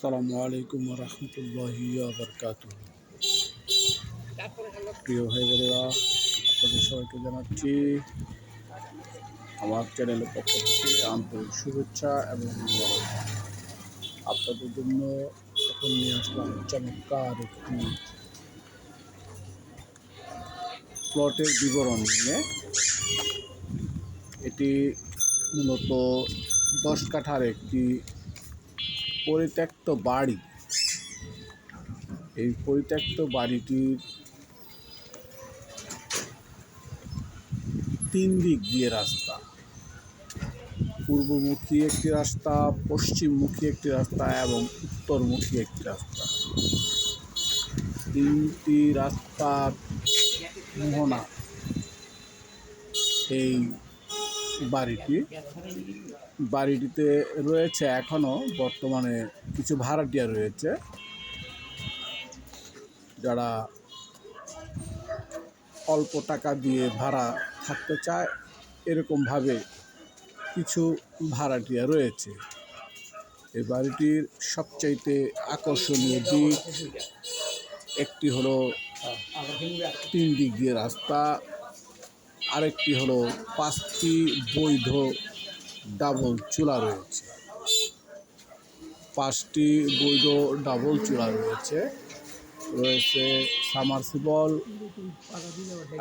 আসসালামু আলাইকুম রহমতুল্লাহি বারকাতুহু। প্রিয় ভাই বোনেরা, আপনাদের সবাইকে জানাচ্ছি আমার চ্যানেলের পক্ষ থেকে আন্তরিক শুভেচ্ছা এবং আপনাদের জন্য এখন নিয়ে আসলাম চমৎকার একটি প্লটের বিবরণ নিয়ে। এটি মূলত 10 কাঠার একটি পরিত্যক্ত বাড়ি। এই পরিত্যক্ত বাড়িটির 3 দিক দিয়ে রাস্তা, পূর্বমুখী একটি রাস্তা, পশ্চিমমুখী একটি রাস্তা এবং উত্তরমুখী একটি রাস্তা। 3টি রাস্তার মোহনা এই বাড়িটিতে রয়েছে এখনো বর্তমানে কিছু ভাড়াটিয়া রয়েছে, যারা অল্প টাকা দিয়ে ভাড়া থাকতে চায়। এরকমভাবে কিছু ভাড়াটিয়া রয়েছে। এই বাড়িটির সবচাইতে আকর্ষণীয় দিক একটি হলো 3 দিক দিয়ে রাস্তা, আরেকটি হলো 5টি বৈধ ডাবল চুলা রয়েছে। 5টি বৈধ ডাবল চুলা রয়েছে সাবমার্সিবল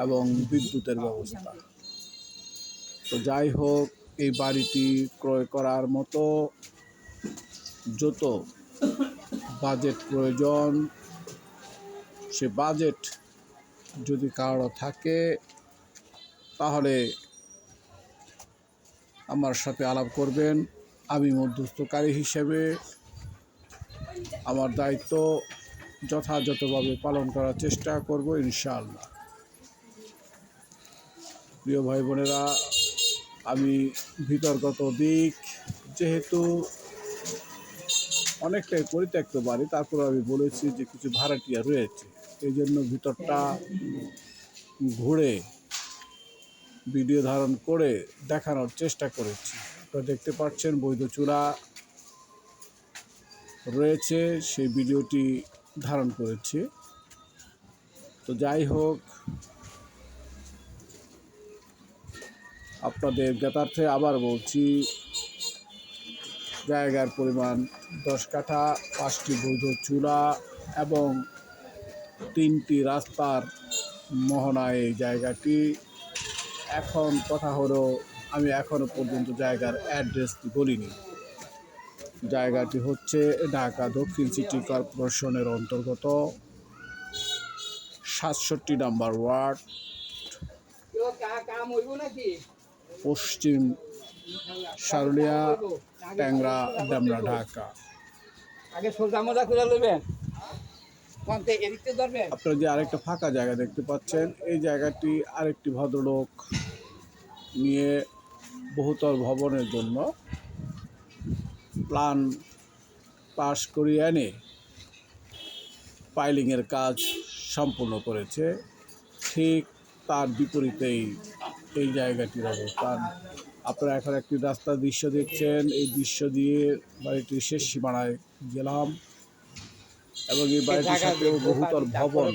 এবং বিদ্যুতের ব্যবস্থা। তো যাই হোক, এই বাড়িটি ক্রয় করার মতো যত বাজেট প্রয়োজন, সে বাজেট যদি কারো থাকে তাহলে আমার সাথে আলাপ করবেন। আমি মধ্যস্থকারী হিসেবে আমার দায়িত্ব যথাযথভাবে পালন করার চেষ্টা করব ইনশাআল্লাহ। প্রিয় ভাই বোনেরা, আমি ভিতরগত দিক যেহেতু অনেকটাই পরিত্যক্ত বাড়ি, তারপরে আমি বলেছি যে কিছু ভাড়াটিয়া রয়েছে, এই জন্য ভিতরটা ঘুরে ভিডিও ধারণ করে দেখানোর চেষ্টা করেছি। তো দেখতে পাচ্ছেন বৈধ চুলা রয়েছে, সেই ভিডিওটি ধারণ করেছি। তো যাই হোক, আপনাদের জ্ঞাতার্থে আবার বলছি, জায়গার পরিমাণ 10 কাঠা, 5টি বৈধ চুলা এবং 3টি রাস্তার মোহনায় এই জায়গাটি। এখন কথা হলো, আমি এখনো পর্যন্ত জায়গার অ্যাড্রেসটি বলিনি। জায়গাটি হচ্ছে ঢাকা দক্ষিণ সিটি কর্পোরেশনের অন্তর্গত 67 নম্বর ওয়ার্ড, পশ্চিম সারুলিয়া, ট্যাংরা, ডেমরা, ঢাকা। আপনারা যে আরেকটা ফাঁকা জায়গা দেখতে পাচ্ছেন, এই জায়গাটি আরেকটি ভদ্রলোক নিয়ে বহুতল ভবনের জন্য প্ল্যান পাস করিয়ে এনে পাইলিংয়ের কাজ সম্পূর্ণ করেছে। ঠিক তার বিপরীতেই এই জায়গাটির অবস্থান। আপনারা এখন একটি রাস্তার দৃশ্য দেখছেন। এই দৃশ্য দিয়ে বাড়িটির শেষ সীমানায় গেলাম এবং এই বাড়িটির সাথেও বহুতল ভবন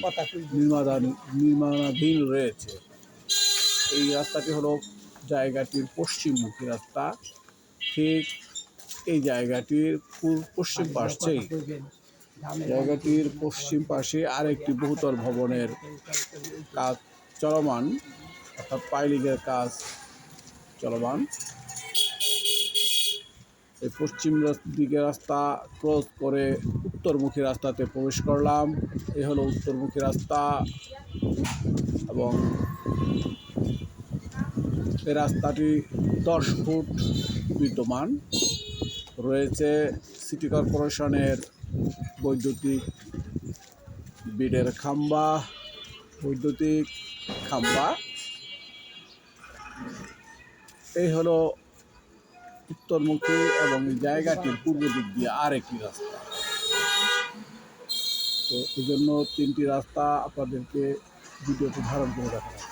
নির্মাণাধীন রয়েছে। এই রাস্তাটি হলো জায়গাটির পশ্চিমমুখী রাস্তা। ঠিক এই জায়গাটির পশ্চিম পাশেই, জায়গাটির পশ্চিম পাশে আরেকটি বহুতল ভবনের কাজ চলমান, অর্থাৎ পাইলিংয়ের কাজ চলমান। এই পশ্চিম দিকে রাস্তা ক্রস করে উত্তরমুখী রাস্তাতে প্রবেশ করলাম। এই হলো উত্তরমুখী রাস্তা এবং এই রাস্তাটি 10 ফুট বিদ্যমান রয়েছে। সিটি কর্পোরেশনের বৈদ্যুতিক বিডের খাম্বা, বৈদ্যুতিক খাম্বা। এই হলো উত্তরমুখী এবং এই জায়গাটির পূর্ব দিক দিয়ে আরেকটি রাস্তা। তো এই জন্য 3টি রাস্তা আপনাদেরকে ভিডিওতে ধারণ করে দেখালাম।